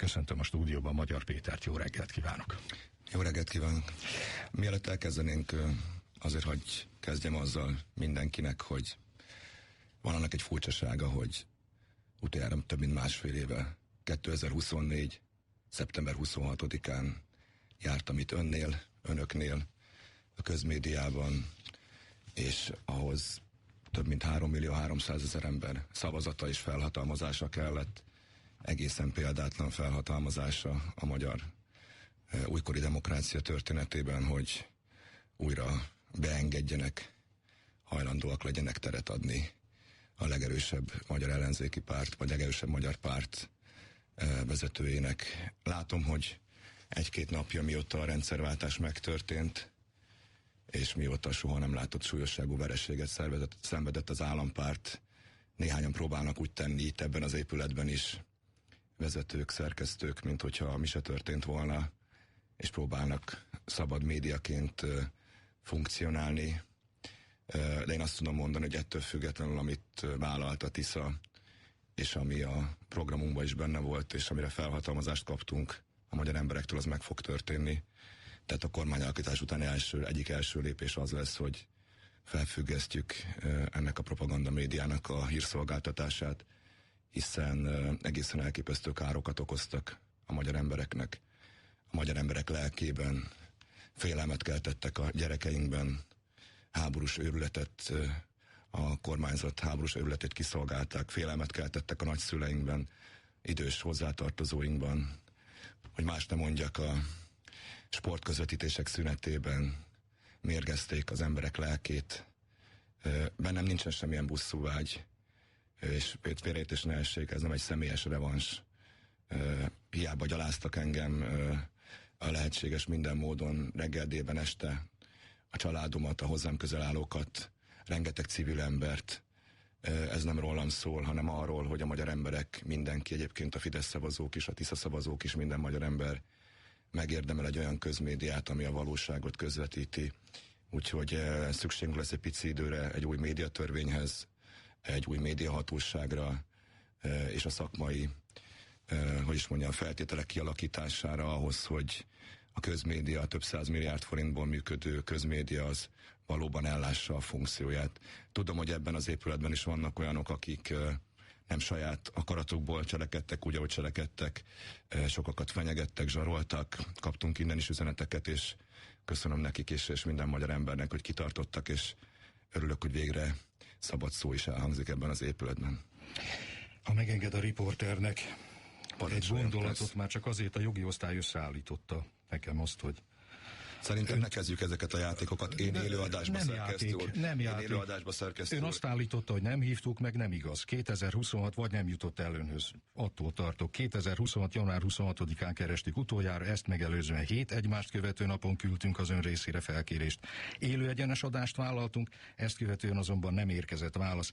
Köszöntöm a stúdióban Magyar Pétert, jó reggelt kívánok! Jó reggelt kívánok! Mielőtt elkezdenénk, azért hagyj kezdjem azzal mindenkinek, hogy van annak egy furcsasága, hogy utoljára több mint másfél éve, 2024. szeptember 26-án jártam itt önöknél, a közmédiában, és ahhoz több mint 3.300.000 ember szavazata és felhatalmazása kellett, egészen példátlan felhatalmazása a magyar újkori demokrácia történetében, hogy újra beengedjenek, hajlandóak legyenek teret adni a legerősebb magyar ellenzéki párt, vagy legerősebb magyar párt vezetőjének. Látom, hogy egy-két napja, mióta a rendszerváltás megtörtént, és mióta soha nem látott súlyosságú vereséget szenvedett az állampárt, néhányan próbálnak úgy tenni itt ebben az épületben is, vezetők, szerkesztők, mint hogyha mi se történt volna, és próbálnak szabad médiaként funkcionálni. De én azt tudom mondani, hogy ettől függetlenül, amit vállalt a Tisza, és ami a programunkban is benne volt, és amire felhatalmazást kaptunk a magyar emberektől, az meg fog történni. Tehát a kormányalkotás utáni egyik első lépés az lesz, hogy felfüggesztjük ennek a propaganda médiának a hírszolgáltatását, hiszen egészen elképesztő károkat okoztak a magyar embereknek. A magyar emberek lelkében félelmet keltettek a gyerekeinkben, háborús őrületet, a kormányzat háborús őrületét kiszolgálták, félelmet keltettek a nagyszüleinkben, idős hozzátartozóinkban, hogy más nem mondjak, a sportközvetítések szünetében mérgezték az emberek lelkét. Bennem nincsen semmilyen busszúvágy, és félreértés ne essék, ez nem egy személyes revans. Hiába gyaláztak engem a lehetséges minden módon, reggel, délben, este, a családomat, a hozzám közel állókat, rengeteg civil embert. Ez nem rólam szól, hanem arról, hogy a magyar emberek, mindenki, egyébként a Fidesz szavazók is, a Tisza szavazók is, minden magyar ember megérdemel egy olyan közmédiát, ami a valóságot közvetíti. Úgyhogy szükségünk lesz egy pici időre egy új médiatörvényhez, egy új médiahatóságra, és a szakmai, feltételek kialakítására ahhoz, hogy a közmédia, a több 100 milliárd forintból működő közmédia az valóban ellássa a funkcióját. Tudom, hogy ebben az épületben is vannak olyanok, akik nem saját akaratukból cselekedtek úgy, ahogy cselekedtek, sokakat fenyegettek, zsaroltak, kaptunk innen is üzeneteket, és köszönöm nekik is, és minden magyar embernek, hogy kitartottak, és örülök, hogy végre szabad szó is elhangzik ebben az épületben. Ha megenged a riporternek, egy gondolatot már csak azért a jogi osztály összeállította nekem azt, hogy szerintem ne kezdjük ezeket a játékokat. Én élőadásba szerkesztő. Ön azt állította, hogy nem hívtuk meg, nem igaz. 2026 vagy nem jutott el önhöz. Attól tartok. 2026. január 26-án kerestük utoljára, ezt megelőzően 7 egymást követő napon küldtünk az ön részére felkérést. Élő egyenes adást vállaltunk, ezt követően azonban nem érkezett válasz.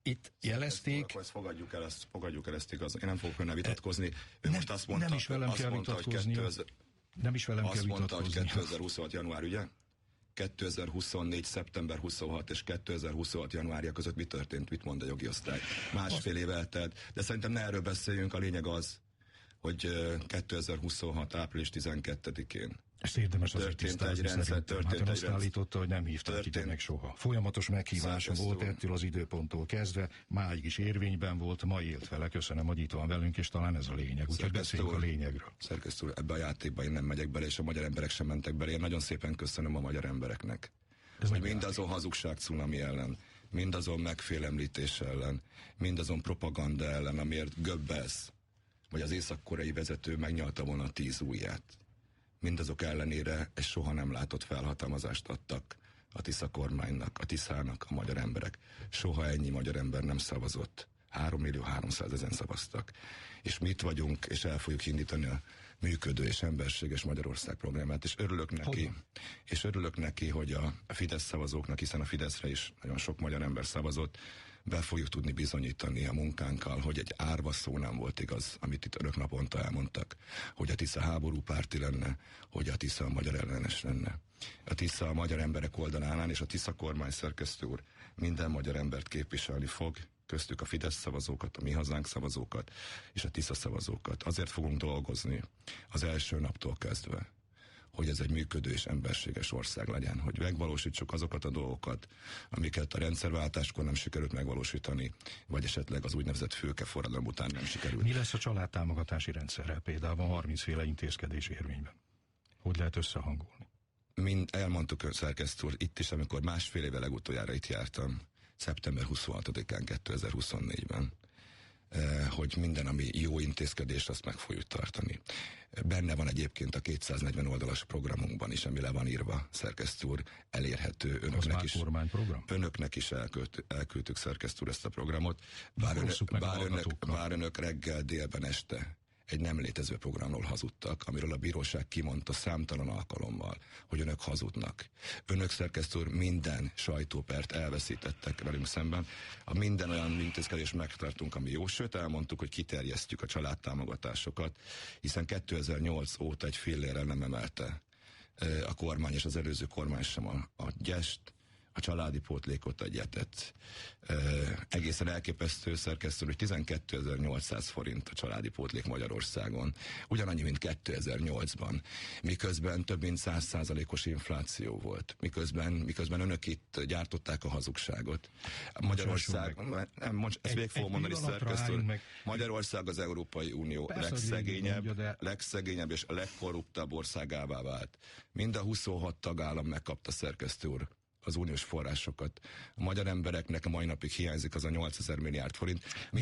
Itt jelezték... Ezt fogadjuk el, ezt igaz. Én nem fogok önnel vitatkozni. Ő most azt mondta, nem is velem kell vitatkozni. Nem is velem kell vitatkozni. Azt mondta, hogy 2026 január, ugye? 2024. szeptember 26 és 2026 januárja között mi történt, mit mond a jogi osztály? Másfél év eltelt. De szerintem ne erről beszéljünk, a lényeg az, hogy 2026. április 12-én ezt érdemes azért tisztázni szerintem. Hát azt állította, hogy nem hívták ide meg soha. Folyamatos meghívása volt ettől az időponttól kezdve, máig is érvényben volt, ma élt vele. Köszönöm, hogy itt van velünk, és talán ez a lényeg. Úgyhogy beszéljünk a lényegről. Szerkesztő úr, ebbe a játékba én nem megyek bele, és a magyar emberek sem mentek bele. Én nagyon szépen köszönöm a magyar embereknek, hogy mindazon hazugság cunami ellen, mindazon megfélemlítés ellen, mindazon propaganda ellen, amiért Goebbels vagy az észak-koreai vezető megnyalta volna a 10 ujját. Mindazok ellenére egy soha nem látott felhatalmazást adtak a Tisza kormánynak, a Tiszának a magyar emberek. Soha ennyi magyar ember nem szavazott. 3.300.000 szavaztak. És mi itt vagyunk, és el fogjuk indítani a működő és emberséges Magyarország programját, és örülök neki, hogy a Fidesz szavazóknak, hiszen a Fideszre is nagyon sok magyar ember szavazott, be fogjuk tudni bizonyítani a munkánkkal, hogy egy árva szó nem volt igaz, amit itt önök naponta elmondtak, hogy a Tisza háborúpárti lenne, hogy a Tisza a magyar ellenes lenne. A Tisza a magyar emberek oldalán áll, és a Tisza kormány, szerkesztő úr, minden magyar embert képviselni fog, köztük a Fidesz szavazókat, a Mi Hazánk szavazókat és a Tisza szavazókat. Azért fogunk dolgozni az első naptól kezdve, hogy ez egy működő és emberséges ország legyen, hogy megvalósítsuk azokat a dolgokat, amiket a rendszerváltáskor nem sikerült megvalósítani, vagy esetleg az úgynevezett főkeforradalom után nem sikerült. Mi lesz a családtámogatási rendszerrel? Például van 30 féle intézkedés érvényben. Hogy lehet összehangolni? Elmondtuk, szerkesztő úr, itt is, amikor másfél éve legutoljára itt jártam, szeptember 26-án 2024-ben, hogy minden, ami jó intézkedés, azt meg fogjuk tartani. Benne van egyébként a 240 oldalas programunkban is, ami le van írva, szerkesztő úr, elérhető önöknek is. Önöknek is elküldtük, szerkesztő úr, ezt a programot. Bár önök reggel, délben, este egy nem létező programról hazudtak, amiről a bíróság kimondta számtalan alkalommal, hogy önök hazudnak. Önök, szerkesztő úr, minden sajtópert elveszítettek velünk szemben. A minden olyan intézkedést megtartunk, ami jó, sőt elmondtuk, hogy kiterjesztjük a családtámogatásokat, hiszen 2008 óta egy fillérrel nem emelte a kormány és az előző kormány sem a gyest, a családi pótlékot egyetet. Egészen elképesztő, szerkesztő, hogy 12.800 forint a családi pótlék Magyarországon. Ugyanannyi, mint 2008-ban. Miközben több mint 100%-os infláció volt. Miközben önök itt gyártották a hazugságot. Magyarország, ezt végig fogom mondani, szerkesztő, Magyarország az Európai Unió legszegényebb és a legkorruptabb országává vált. Mind a 26 tagállam megkapta, szerkesztő úr, az uniós forrásokat. A magyar embereknek a mai napig hiányzik az a 8000 milliárd forint. Mi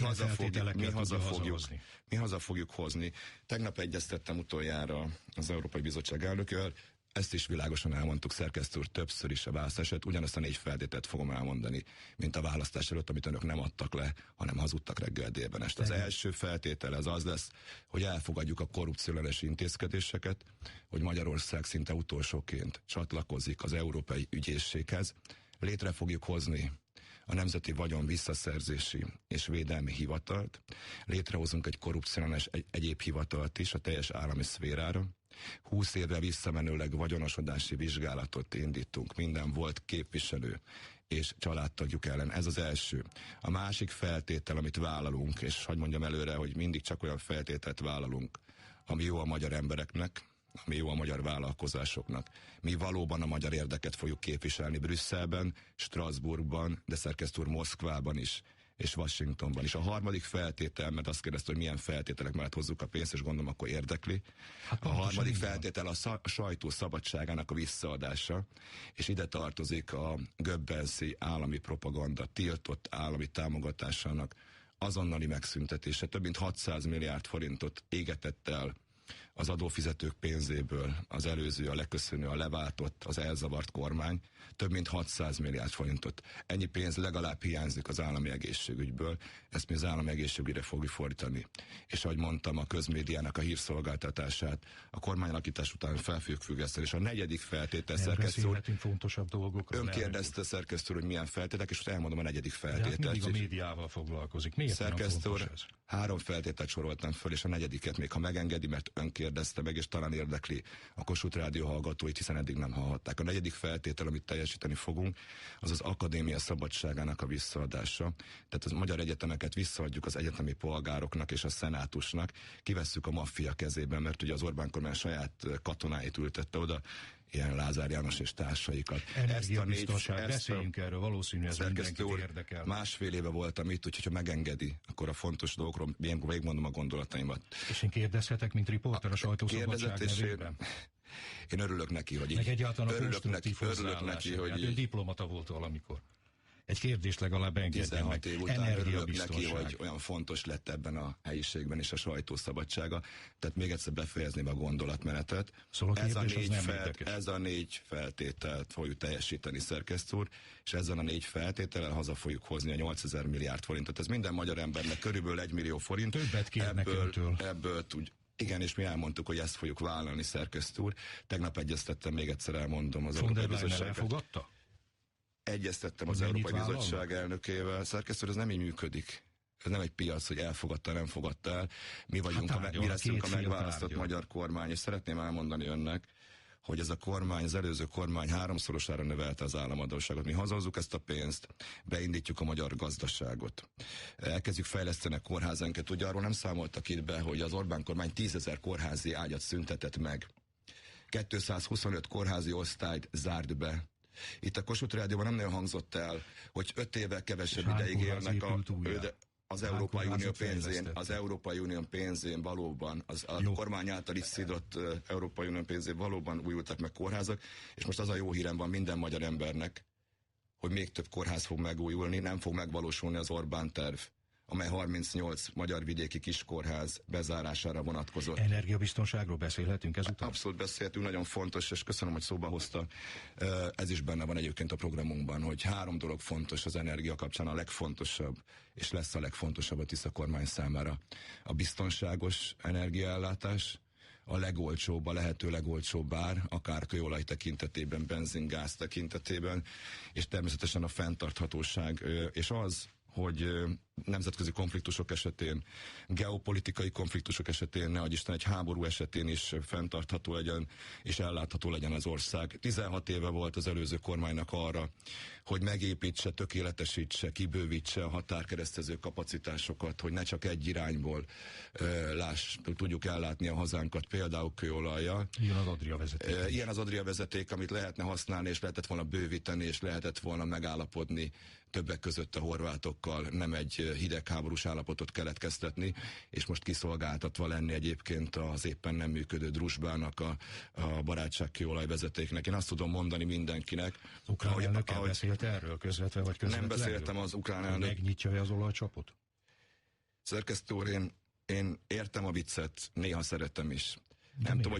haza fogjuk hozni. Tegnap egyeztettem utoljára az Európai Bizottság elnökével, ezt is világosan elmondtuk, szerkesztő úr, többször is a választás előtt, ugyanazt a 4 feltételt fogom elmondani, mint a választás előtt, amit önök nem adtak le, hanem hazudtak reggel, délben, este. Az első feltétel az lesz, hogy elfogadjuk a korrupcióellenes intézkedéseket, hogy Magyarország szinte utolsóként csatlakozik az Európai Ügyészséghez. Létre fogjuk hozni a Nemzeti Vagyon Visszaszerzési és Védelmi Hivatalt, létrehozunk egy korrupcióellenes egyéb hivatalt is a teljes állami szférára, 20 évvel visszamenőleg vagyonosodási vizsgálatot indítunk minden volt képviselő és családtagjuk ellen. Ez az első. A másik feltétel, amit vállalunk, és hadd mondjam előre, hogy mindig csak olyan feltételt vállalunk, ami jó a magyar embereknek, ami jó a magyar vállalkozásoknak. Mi valóban a magyar érdeket fogjuk képviselni Brüsszelben, Strasbourgban, de szerkesztő úr, Moszkvában is, és Washingtonban is. A harmadik feltétel, mert azt kérdezte, hogy milyen feltételek mellett hozzuk a pénzt, és gondolom akkor érdekli. A harmadik feltétel a sajtó szabadságának a visszaadása, és ide tartozik a Goebbelsi állami propaganda tiltott állami támogatásának azonnali megszüntetése. Több mint 600 milliárd forintot égetett el az adófizetők pénzéből az előző, a leköszönő, a leváltott, az elzavart kormány, több mint 600 milliárd forintot. Ennyi pénz legalább hiányzik az állami egészségügyből, ezt mi az állami egészségügyre fogjuk fordítani. És ahogy mondtam, a közmédiának a hírszolgáltatását a kormányalakítás után fel fogjuk függeszteni. És a negyedik feltétel, szerkesztő úr, fontosabb dolgokról. Ön kérdezte, szerkesztő úr, hogy milyen feltételek, és most elmondom a negyedik feltételt. Mindig a médiával foglalkozik. Miért szerkesztő úr, 3 feltételt soroltam föl, és a negyediket még ha megengedi, mert ön kérdezte meg, és talán érdekli a Kossuth Rádió hallgatóit, hiszen eddig nem hallhatták. A negyedik feltétel, amit teljesíteni fogunk, az az akadémia szabadságának a visszaadása. Tehát az magyar egyetemeket visszaadjuk az egyetemi polgároknak és a szenátusnak. Kivesszük a maffia kezében, mert ugye az Orbán kormány saját katonáit ültette oda, ilyen Lázár János és társaikat. Energiabiztonság, beszéljünk erről, valószínűleg ez mindenkit érdekel. Másfél éve voltam itt, úgyhogy ha megengedi, akkor a fontos dolgokról végigmondom a gondolataimat. És én kérdezhetek, mint riporter a sajtószabadság nevében? Én örülök neki, hogy így. Meg egyáltalán a konstruktív hozzáállás. Ön diplomata volt valamikor. Egy kérdést legalább engedjen meg. 16 év után örülök neki, hogy olyan fontos lett ebben a helyiségben is a sajtószabadsága. Tehát még egyszer befejezném a gondolatmenetet. Szóval ez a 4 feltételt fogjuk teljesíteni, szerkesztő úr, és ezen a 4 feltétellel haza fogjuk hozni a 8000 milliárd forintot. Ez minden magyar embernek körülbelül 1 millió forint. Többet kérnek ebből igen, és mi elmondtuk, hogy ezt fogjuk vállalni, szerkesztő úr. Tegnap egyeztettem, még egyszer elmondom az Európai Bizottság. Elfogadta? Egyeztettem az Európai Bizottság elnökével. Szerkesztő, ez nem így működik. Ez nem egy piac, hogy elfogadta, nem fogadta el. Mi vagyunk, mi leszünk a megválasztott magyar kormány, és szeretném elmondani önnek, hogy ez a kormány, az előző kormány 3-szorosára növelte az államadósságot. Mi hazahozzuk ezt a pénzt, beindítjuk a magyar gazdaságot. Elkezdjük fejleszteni a kórházánkat. Ugye arról nem számoltak itt be, hogy az Orbán kormány 10 000 kórházi ágyat szüntetett meg. 225 kórházi osztályt zárt be. Itt a Kossuth Rádióban nem nagyon hangzott el, hogy 5 évvel kevesebb ideig élnek az Európai Unió pénzén valóban, a kormány által is szidott Európai Unió pénzén valóban újultak meg kórházak, és most az a jó hírem van minden magyar embernek, hogy még több kórház fog megújulni, nem fog megvalósulni az Orbán terv, amely 38 magyar vidéki kiskórház bezárására vonatkozott. Energiabiztonságról beszélhetünk ezután? Abszolút beszélhetünk, nagyon fontos, és köszönöm, hogy szóba hozta. Ez is benne van egyébként a programunkban, hogy 3 dolog fontos az energia kapcsán, a legfontosabb, és lesz a legfontosabb a Tisza kormány számára. A biztonságos energiaellátás, a legolcsóbb, a lehető legolcsóbb ár, akár kőolaj tekintetében, benzin, gáz tekintetében, és természetesen a fenntarthatóság, és az, hogy nemzetközi konfliktusok esetén, geopolitikai konfliktusok esetén, nehogy Isten, egy háború esetén is fenntartható legyen, és ellátható legyen az ország. 16 éve volt az előző kormánynak arra, hogy megépítse, tökéletesítse, kibővítse a határkeresztező kapacitásokat, hogy ne csak egy irányból tudjuk ellátni a hazánkat, például kőolajjal. Ilyen az Adria vezeték. Ilyen az Adria vezeték, amit lehetne használni, és lehetett volna bővíteni, és lehetett volna megállapodni többek között a horvátokkal, nem egy hidegháborús állapotot keletkeztetni, és most kiszolgáltatva lenni egyébként az éppen nem működő Druzsbának, a barátságkőolaj vezetéknek. Én azt tudom mondani mindenkinek. Ukrán elnökkel beszélt erről közvetve, vagy közvetlenül? Nem beszéltem az ukrán elnök. Megnyitja az olajcsapot? Szerkesztő úr, én értem a viccet, néha szeretem is. Nem tudom,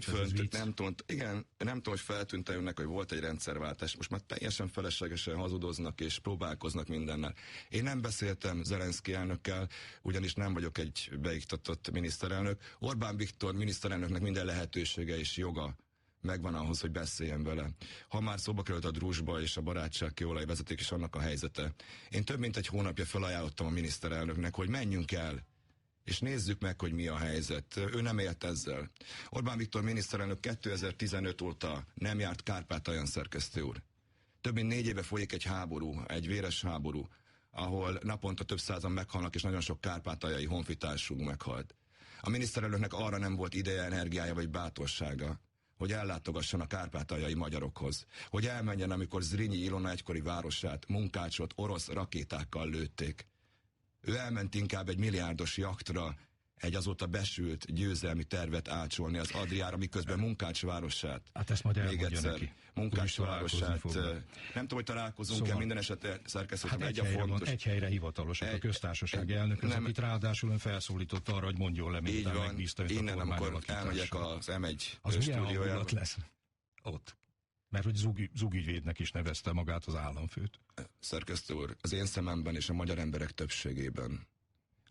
hogy feltűnt-e önnek, hogy volt egy rendszerváltás. Most már teljesen feleslegesen hazudoznak és próbálkoznak mindennel. Én nem beszéltem Zelenszky elnökkel, ugyanis nem vagyok egy beiktatott miniszterelnök. Orbán Viktor miniszterelnöknek minden lehetősége és joga megvan ahhoz, hogy beszéljen vele. Ha már szóba került a Druzsba és a barátságkőolaj vezeték és annak a helyzete. Én több mint egy hónapja felajánlottam a miniszterelnöknek, hogy menjünk el, és nézzük meg, hogy mi a helyzet. Ő nem élt ezzel. Orbán Viktor miniszterelnök 2015 óta nem járt Kárpátalján, szerkesztő úr. Több mint 4 éve folyik egy háború, egy véres háború, ahol naponta több százan meghalnak, és nagyon sok kárpátaljai honfitársunk meghalt. A miniszterelnöknek arra nem volt ideje, energiája vagy bátorsága, hogy ellátogasson a kárpátaljai magyarokhoz, hogy elmenjen, amikor Zrínyi Ilona egykori városát, Munkácsot orosz rakétákkal lőtték. Ő elment inkább egy milliárdos jachtra, egy azóta besült győzelmi tervet ácsolni az Adriára, miközben Munkács városát. Hát ezt majd még egyszer, neki. Munkács városát. Nem tudom, hogy találkozunk-e, szóval, minden esetre szerkesztőt. Hát egy helyre hivatalosak a köztársasági elnök, akit ráadásul ön felszólított arra, hogy mondjon le, miután megbízta őt a kormány alakításra. Innen, amikor elmegyek az M1 az stúdiójába. Milyen lesz ott? Mert hogy zugügyvédnek is nevezte magát az államfőt. Szerkesztő úr, az én szememben és a magyar emberek többségében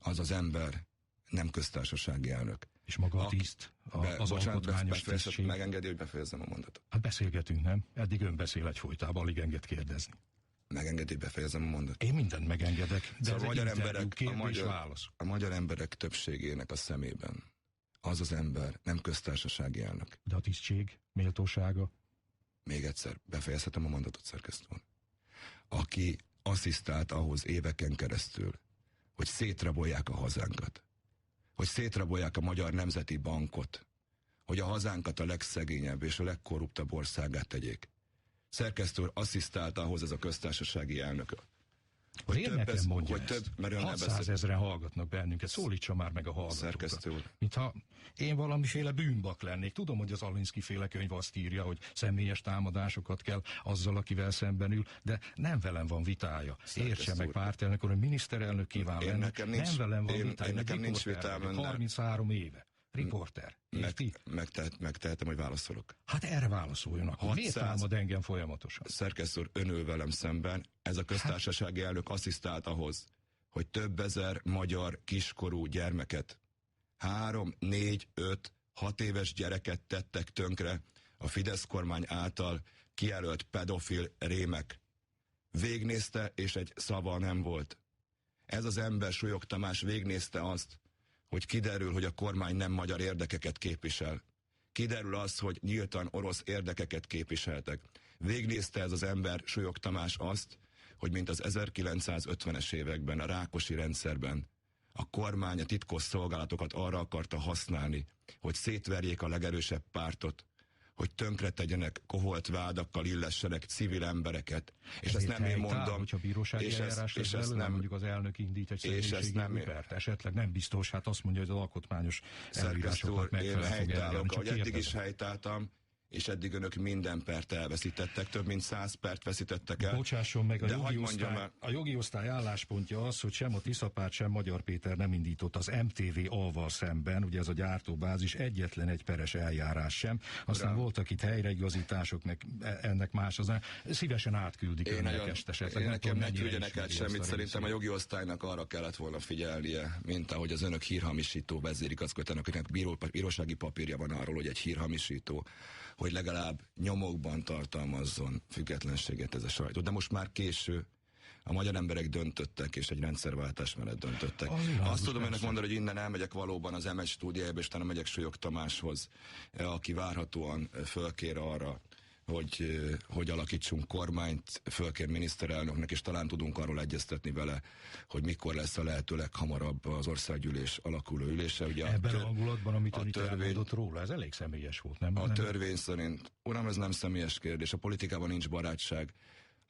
az ember nem köztársasági elnök. És maga a tiszt, az alkotmányos tisztség. Megengedi, hogy befejezzem a mondatot. Hát beszélgetünk, nem? Eddig ön beszél egyfolytában, alig enged kérdezni. Megengedi, hogy befejezem a mondatot. Én mindent megengedek, de szóval a magyar emberek többségének a szemében az ember nem köztársasági elnök. De a tisztség, méltósága? Még egyszer, befejezhetem a mondatot, szerkesztő úr. Aki asszisztált ahhoz éveken keresztül, hogy szétrabolják a hazánkat, hogy szétrabolják a Magyar Nemzeti Bankot, hogy a hazánkat a legszegényebb és a legkorruptabb országát tegyék. Szerkesztő úr asszisztált ahhoz ez a köztársasági elnök. Hogy nekem mondja ezt? 600 000-en hallgatnak bennünket, szólítsa már meg a hallgatókat. Mintha én valamiféle bűnbak lennék. Tudom, hogy az Alinsky-féle könyv azt írja, hogy személyes támadásokat kell azzal, akivel szemben ül, de nem velem van vitája. Értse meg pártelnök, hogy miniszterelnök kíván lenni. Nem velem van vitája. Nekem nincs vitám. 33 éve. Riporter. Érti? Megtehetem, hogy válaszolok. Hát erre válaszoljanak. Miért támad engem folyamatosan? Szerkesztő úr, ön ül velem szemben. Ez a köztársasági elnök asszisztált ahhoz, hogy több ezer magyar kiskorú gyermeket, 3, 4, 5, 6 éves gyereket tettek tönkre a Fidesz kormány által kijelölt pedofil rémek. Végnézte, és egy szava nem volt. Ez az ember, Súlyog Tamás végnézte azt, hogy kiderül, hogy a kormány nem magyar érdekeket képvisel. kiderül az, hogy nyíltan orosz érdekeket képviseltek. Végnézte ez az ember, Súlyog Tamás azt, hogy mint az 1950-es években, a Rákosi rendszerben a kormány a titkos szolgálatokat arra akarta használni, hogy szétverjék a legerősebb pártot, hogy tönkretegyenek, koholt vádakkal illessenek civil embereket. És ezt nem én mondom. Hogyha bírósági eljárás lesz belőle, mondjuk az elnök indít egy személyiségi pert. Esetleg nem biztos, hát azt mondja, hogy az alkotmányos előírásokat megfelelően fog eljárni. Ahogy eddig is helytáltam, és eddig önök minden pert elveszítettek, több mint 100 pert veszítettek el. Bocsásson meg, a jogi osztály álláspontja az, hogy sem a Tiszapárt, sem Magyar Péter nem indított az MTV-val szemben, ugye ez a gyártóbázis, egyetlen egy peres eljárás sem. Aztán voltak itt helyreigazítások, meg ennek más az. Szívesen átküldik önnek ezt esetleg. Nekem ne küldjenek el semmit, szerintem a jogi osztálynak arra kellett volna figyelnie, mint ahogy az önök hírhamisító vezérigazgatónak, akinek bírósági papírja van arról, hogy egy hírhamisító, hogy legalább nyomokban tartalmazzon függetlenséget ez a sajtó. De most már késő, a magyar emberek döntöttek, és egy rendszerváltás mellett döntöttek. Azt tudom önnek mondani, hogy innen elmegyek valóban az M1 stúdiájába, és utána megyek Súlyog Tamáshoz, aki várhatóan fölkér arra, hogy alakítsunk kormányt, fölkér miniszterelnöknek, és talán tudunk arról egyeztetni vele, hogy mikor lesz a lehető leghamarabb az országgyűlés alakuló ülése. Ugye ebben a hangulatban, amit ön itt elmondott róla, ez elég személyes volt, nem? A törvény szerint, uram, ez nem személyes kérdés, a politikában nincs barátság.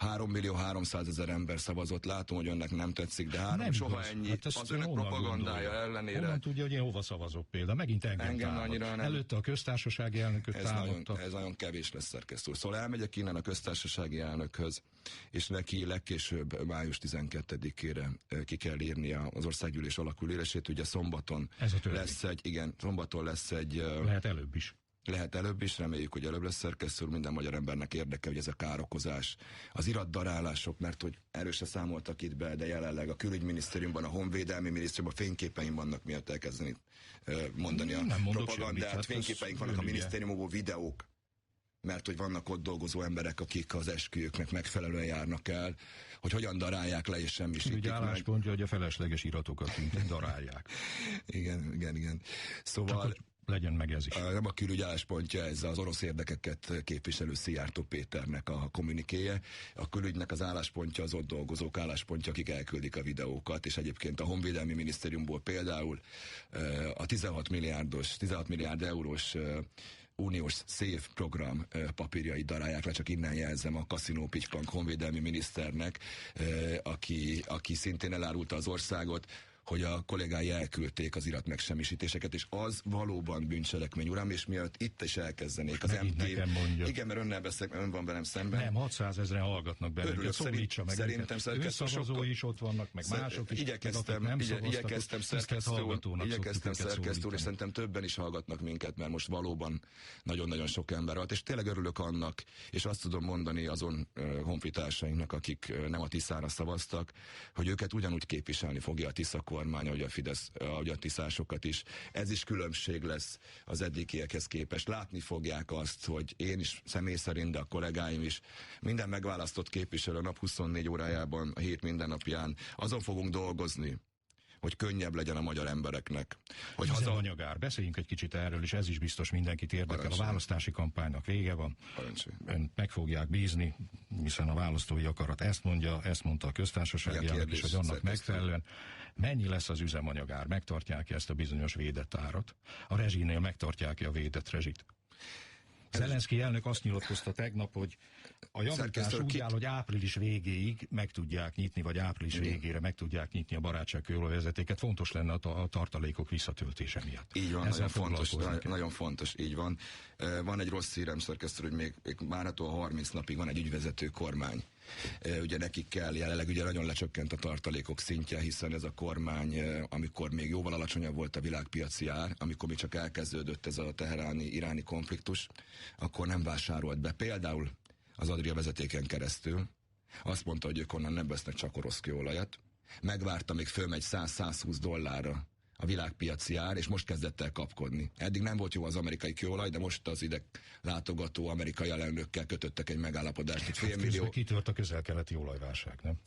3.300.000 ember szavazott, látom, hogy önnek nem tetszik, de nem soha ennyi, hát az önök propagandája ellenére. Honnan tudja, hogy én hova szavazok például? Megint engem annyira nem. Előtte a köztársasági elnököt támadta. Ez nagyon kevés lesz, szerkesztő úr. Szóval elmegyek innen a köztársasági elnökhöz, és neki legkésőbb május 12-ére ki kell írnia az országgyűlés alakulását. Ugye szombaton lesz egy... Lehet előbb is. Lehet előbb is, reméljük, hogy előbb lesz, szerkesztő úr, minden magyar embernek érdeke, hogy ez a károkozás, az iratdarálások, mert hogy erősen számoltak itt be, de jelenleg a külügyminisztériumban, a honvédelmi minisztériumban fényképeim vannak, miatt elkezdeni mondani a propagandát, hát fényképeink vannak a minisztériumból, videók, mert hogy vannak ott dolgozó emberek, akik az esküjüknek megfelelően járnak el, hogy hogyan darálják le, és semmisítik meg. Álláspontja, hogy a felesleges iratokat darálják. Igen. Szóval... legyen meg ez is. Nem a külügy álláspontja, ez az orosz érdekeket képviselő Szijjártó Péternek a kommunikéje. A külügynek az álláspontja az ott dolgozók álláspontja, akik elküldik a videókat, és egyébként a Honvédelmi Minisztériumból például a 16 milliárd eurós uniós SZÉV program papírjait darálják le, csak innen jelzem a Kaszinó Pitypank honvédelmi miniszternek, aki szintén elárulta az országot, hogy a kollégái elküldték az iratmegsemmisítéseket, és az valóban bűncselekmény, uram, és miatt itt is elkezdenék az MTV. Igen, mert önnel beszélek, ön van velem szemben. Nem, 600 000-en hallgatnak bennünket, szólítsa meg szerintem szavazói is ott vannak, meg mások is. Igyekeztem szerkesztő úr, és szerintem többen is hallgatnak minket, mert most valóban nagyon-nagyon sok ember volt, és tényleg örülök annak, és azt tudom mondani azon honfitársainknak, akik nem a Tiszára szavaztak, hogy őket ugyanúgy képviselni fogja a Tisza kormány, ahogy a Fidesz, ahogy a tiszásokat is. Ez is különbség lesz az eddigiekhez képest. Látni fogják azt, hogy én is személy szerint, de a kollégáim is, minden megválasztott képviselő a nap 24 órájában, a hét minden napján azon fogunk dolgozni, hogy könnyebb legyen a magyar embereknek. Üzemanyagár. Beszéljünk egy kicsit erről, és ez is biztos mindenkit érdekel. A választási kampánynak vége van. Önt meg fogják bízni, hiszen a választói akarat ezt mondja, ezt mondta a köztársasági elnök is, hogy annak megfelelően. Mennyi lesz az üzemanyagár? Megtartják-e ezt a bizonyos védett árat? A rezsinél megtartják-e a védett rezsit? Zelenszky elnök azt nyilatkozta tegnap, hogy a javítás úgy áll, hogy április végéig meg tudják nyitni, vagy április végére meg tudják nyitni a barátságkőolajvezetéket. Fontos lenne a tartalékok visszatöltése miatt. Így van, nagyon fontos, így van. Van egy rossz hírem, szerkesztő, hogy még várhatóan 30 napig van egy ügyvezető kormány. Ugye nekik kell, jelenleg ugye nagyon lecsökkent a tartalékok szintje, hiszen ez a kormány, amikor még jóval alacsonyabb volt a világpiaci ár, amikor még csak elkezdődött ez a teheráni-iráni konfliktus, akkor nem vásárolt be. Például az Adria vezetéken keresztül azt mondta, hogy ők onnan nem vesznek csak orosz kőolajat. Megvárta, még fölmegy $100-120 a világpiaci ár, és most kezdett el kapkodni. Eddig nem volt jó az amerikai kőolaj, de most az ide látogató amerikai elnökkel kötöttek egy megállapodást. Itt $500 000 kitört a közel-keleti olajválság, nem?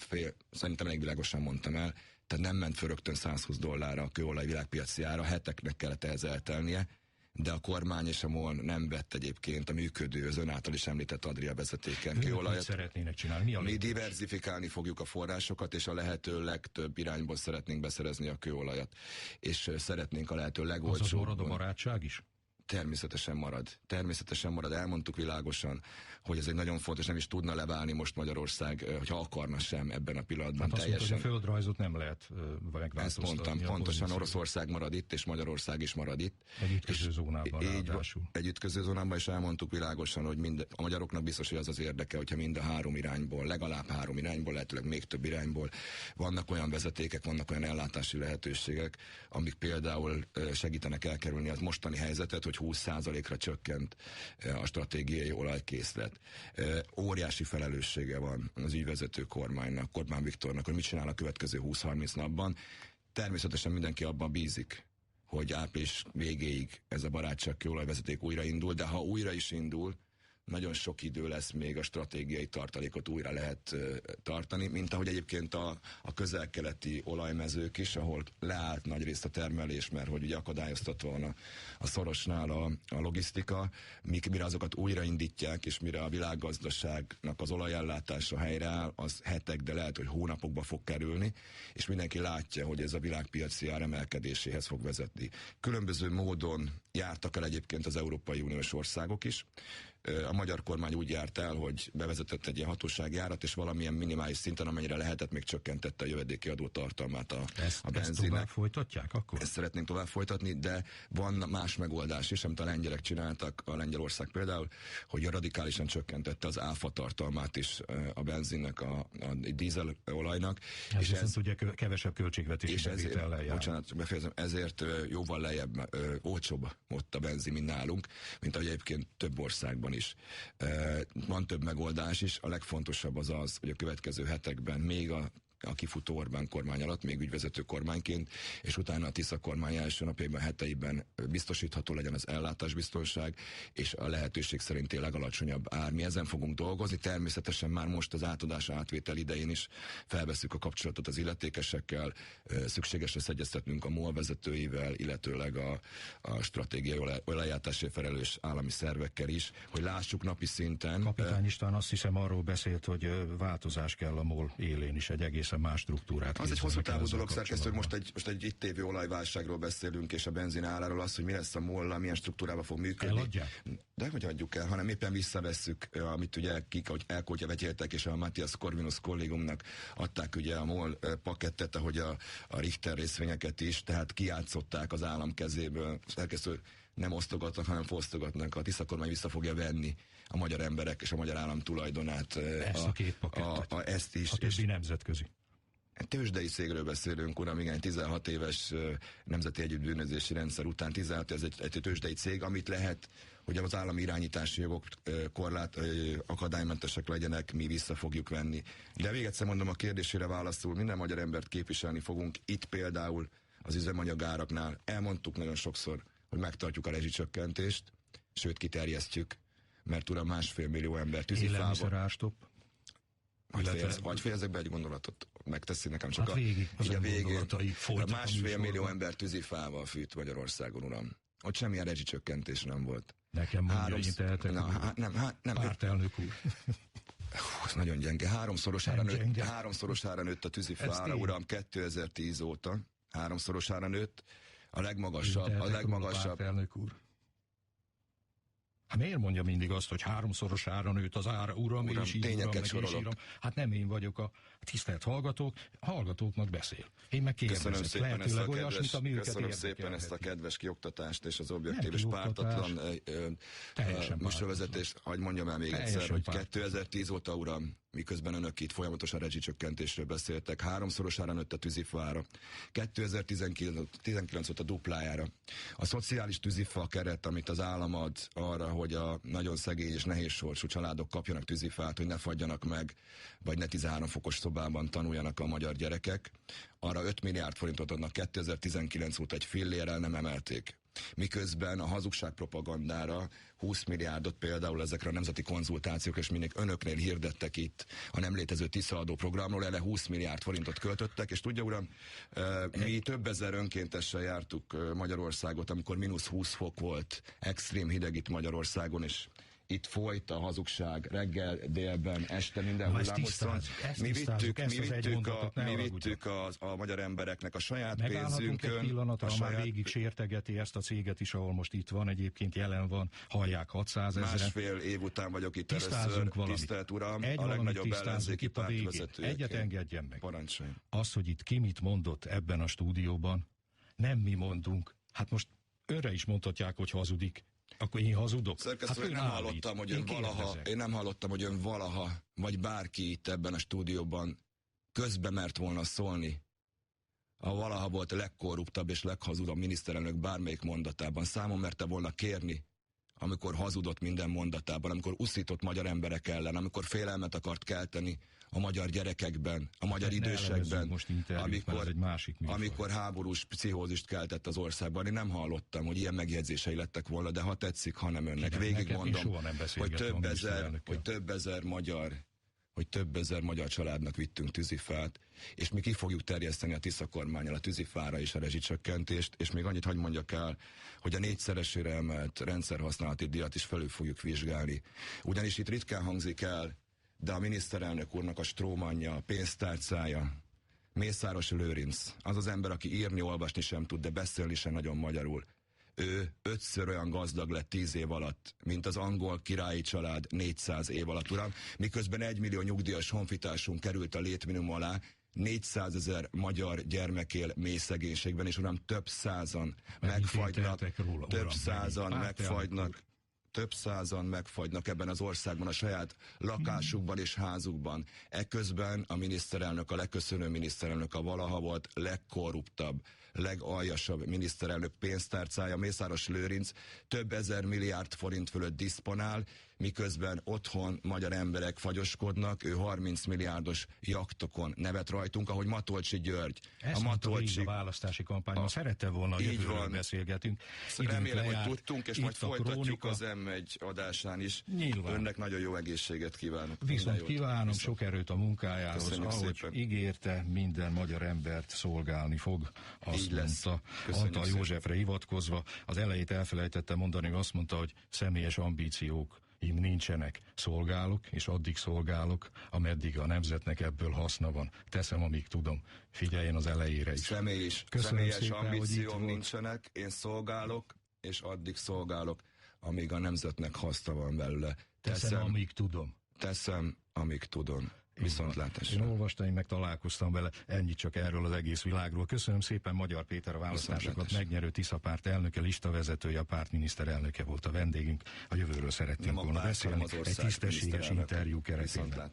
Szerintem elég világosan mondtam el. Tehát nem ment föl rögtön $120 a kőolaj világpiaci ára, heteknek kellett ehhez eltelnie. de a kormány és a MOL nem vett egyébként a működő, az ön által is említett Adria vezetéken kőolajat. Mit szeretnének csinálni? Mi diverzifikálni fogjuk a forrásokat, és a lehető legtöbb irányból szeretnénk beszerezni a kőolajat. És szeretnénk a lehető legolcsóbban. Az marad a barátság is? Természetesen marad. Természetesen marad. Elmondtuk világosan, hogy ez egy nagyon fontos, nem is tudna leválni most Magyarország, hogyha akarna sem ebben a pillanatban. Hát teljesen. Azt mondta, hogy a földrajzot nem lehet megváltoztatni. Ezt mondtam, pontosan Oroszország marad itt, és Magyarország is marad itt. Egy ütköző zónában ráadásul. Egy ütköző zónában is elmondtuk világosan, hogy a magyaroknak biztos, hogy az az érdeke, hogyha mind a három irányból, legalább három irányból, lehetőleg még több irányból vannak olyan vezetékek, vannak olyan ellátási lehetőségek, amik például segítenek elkerülni az mostani helyzetet, hogy 20%-ra csökkent a stratégiai olajkészlet. Óriási felelőssége van az ügyvezető kormánynak, Orbán Viktornak, hogy mit csinál a következő 20-30 napban. Természetesen mindenki abban bízik, hogy április végéig ez a barátság kőolajvezeték újraindul, de ha újra is indul, nagyon sok idő lesz még a stratégiai tartalékot újra lehet tartani, mint ahogy egyébként a közel-keleti olajmezők is, ahol leállt nagyrészt a termelés, mert hogy ugye akadályoztatva van a szorosnál a logisztika, mire azokat újraindítják, és mire a világgazdaságnak az olajellátása helyreáll, az hetek, de lehet, hogy hónapokba fog kerülni, és mindenki látja, hogy ez a világpiaci ár emelkedéséhez fog vezetni. Különböző módon jártak el egyébként az Európai Uniós országok is. A magyar kormány úgy járt el, hogy bevezetett egy ilyen hatósági árat, és valamilyen minimális szinten, amennyire lehetett, még csökkentette a jövedéki adó tartalmát a benzinnek. Ezt tovább folytatják akkor? Ezt szeretnénk tovább folytatni, de van más megoldás is, amit a lengyelek csináltak, a Lengyelország például, hogy radikálisan csökkentette az áfa tartalmát is a benzinnek, a dízelolajnak. És ez ugye kevesebb költségvetési bevétellel jár. Bocsánat, befejezem, ezért jóval lejjebb, olcsóbb ott a benzin, mint nálunk, mint ahogy egyébként több országban is. Van több megoldás is, a legfontosabb az, hogy a következő hetekben még a kifutó Orbán kormány alatt, még ügyvezető kormányként, és utána a Tisza kormány első napjaiban, heteiben biztosítható legyen az ellátásbiztonság, és a lehetőség szerinti legalacsonyabb ár. Mi ezen fogunk dolgozni, természetesen már most az átadás átvétel idején is felveszünk a kapcsolatot az illetékesekkel, szükséges lesz egyeztetnünk a MOL vezetőivel, illetőleg a stratégiai olajellátásért felelős állami szervekkel is, hogy lássuk napi szinten. Kapitány István azt hiszem arról beszélt, hogy változás kell a MOL élén is, egy egész más struktúrát. Az egy hosszú távú dolog, szerkesztő, most egy itt tévő olajválságról beszélünk, és a benzin áráról, az, hogy mi lesz a MOL-lal, milyen struktúrában fog működni. Eladják? De hogy adjuk el, hanem éppen visszavesszük, amit ugye hogy elkótya vetéltek, és a Matthias Corvinus kollégiumnak adták ugye a MOL pakettet, ahogy a Richter részvényeket is, tehát kijátszották az állam kezéből. Szerkesztő, nem osztogatnak, hanem fosztogatnak. A Tisza kormány vissza fogja venni a magyar emberek és a magyar állam tulajdonát. Ezt a két pakettet. Ezt is. A többi nemzetközi. Tőzsdei cégről beszélünk, uram, igen, 16 éves nemzeti együttbűnözési rendszer után 16, ez egy tőzsdei cég, amit lehet, hogy az állami irányítási jogok akadálymentesek legyenek, mi vissza fogjuk venni. De még egyszer mondom, a kérdésére válaszul, minden magyar embert képviselni fogunk. Itt például az üzemanyagáraknál elmondtuk nagyon sokszor, hogy megtartjuk a rezsicsökkentést, sőt kiterjesztjük, mert uram 1,5 millió ember tűzifával. Élelmiszerárstop. Vagy fejezek be egy gondolatot, megteszi nekem csak hát végig, a végén. 1,5 millió ember tűzifával fűt Magyarországon, uram. Ott semmilyen rezsicsökkentés nem volt. Nekem mondja, hogy én tehetek. Nem. Pártelnök úr. Ez nagyon gyenge. Háromszorosára nőtt a tűzifa ára, uram, 2010 óta. Háromszorosára nőtt. A legmagasabb. Pártelnök úr. Hát miért mondja mindig azt, hogy háromszorosára nőtt az ára, uram, és így uram, meg és írom. Hát nem én vagyok a tisztelt hallgatóknak beszél. Én meg kérdezek, lehetőleg olyasmit, ami őket Köszönöm szépen ezt a kedves kioktatást és az objektív és pártatlan műsorvezetést. Hadd mondjam el még egyszer, hogy 2010 óta, uram, miközben önök itt folyamatosan rezsicsökkentésről beszéltek, háromszorosára nőtt a tűzifa ára. 2019 óta duplájára. A szociális tűzifa keret, amit az állam ad arra, hogy a nagyon szegény és nehéz sorsú családok kapjanak tűzifát, hogy ne fagyjanak meg, vagy ne 13 fokos szobában tanuljanak a magyar gyerekek, arra 5 milliárd forintot adnak, 2019 óta egy fillérrel nem emelték. miközben a hazugságpropagandára 20 milliárdot például ezekre a nemzeti konzultációkra, és mindig önöknél hirdettek itt a nem létező Tisza adó programról, erre 20 milliárd forintot költöttek, és tudja uram, mi több ezer önkéntessel jártuk Magyarországot, amikor -20 fok volt, extrém hideg itt Magyarországon, és itt folyt a hazugság reggel, délben, este, minden hullámosan. Mi vittük a magyar embereknek a saját pénzünkön. Egy pillanatra, már végig sértegeti ezt a céget is, ahol most itt van, egyébként jelen van, hallják 600 000. Másfél év után vagyok itt először, tisztelt uram, a legnagyobb ellenzéki pártvezetőjeként. Egyet engedjen meg. Parancsoljon. Az, hogy itt ki mit mondott ebben a stúdióban, nem mi mondunk. Hát most önre is mondhatják, hogy hazudik. Akkor én hazudok? Szerkesztő, hát én nem hallottam, hogy ön valaha, vagy bárki itt ebben a stúdióban közbe mert volna szólni. A valaha volt a legkorruptabb és leghazudabb miniszterelnök bármelyik mondatában. Számon merte volna kérni, amikor hazudott minden mondatában, amikor uszított magyar emberek ellen, amikor félelmet akart kelteni a magyar gyerekekben, a magyar idősekben, amikor háborús pszichózist keltett az országban. Én nem hallottam, hogy ilyen megjegyzései lettek volna, de ha tetszik, ha nem önnek. Végigmondom, hogy több ezer magyar családnak vittünk tűzifát, és mi ki fogjuk terjeszteni a Tisza kormánnyal a tűzifára és a rezsicsökkentést, és még annyit hadd mondjak el, hogy a 4-szeresére emelt rendszerhasználati díjat is felül fogjuk vizsgálni. Ugyanis itt ritkán hangzik el, de a miniszterelnök úrnak a strómanja, a pénztárcája, Mészáros Lőrinc, az az ember, aki írni, olvasni sem tud, de beszélni sem nagyon magyarul. Ő 5-ször olyan gazdag lett 10 év alatt, mint az angol királyi család 400 év alatt, uram, miközben 1 millió nyugdíjas honfitársunk került a létminimum alá, 400 000 magyar gyermek él mély szegénységben, és uram, több százan megfagynak ebben az országban, a saját lakásukban és házukban. Eközben a miniszterelnök, a leköszönő miniszterelnök, a valaha volt legkorruptabb, legaljasabb miniszterelnök pénztárcája, Mészáros Lőrinc több ezer milliárd forint fölött diszponál, miközben otthon magyar emberek fagyoskodnak, ő 30 milliárdos jachtokon nevet rajtunk, ahogy Matolcsy György. Ezt a választási kampányban szerette volna, a jövőről beszélgetünk. Remélem, hogy tudtunk, és majd folytatjuk az M1 adásán is. Nyilván. Önnek nagyon jó egészséget kívánok. Viszont kívánom sok erőt a munkájához. Ahogy ígérte, minden magyar embert szolgálni fog. Azt mondta, Antal Józsefre hivatkozva. Az elejét elfelejtette mondani, azt mondta, hogy személyes ambíciók nincsenek. Szolgálok, és addig szolgálok, ameddig a nemzetnek ebből haszna van. Teszem, amíg tudom. Figyeljen az elejére is. Személyes ambícióm nincsenek, én szolgálok, és addig szolgálok, amíg a nemzetnek haszna van belőle. Teszem, amíg tudom. Teszem, amíg tudom. Viszontlátásra. Én olvastam, én meg találkoztam vele, ennyit csak erről az egész világról. Köszönöm szépen, Magyar Péter, a választásokat megnyerő Tisza párt elnöke, listavezetője, a párt miniszterelnöke volt a vendégünk. A jövőről szeretnénk volna beszélni egy tisztességes interjú keretében.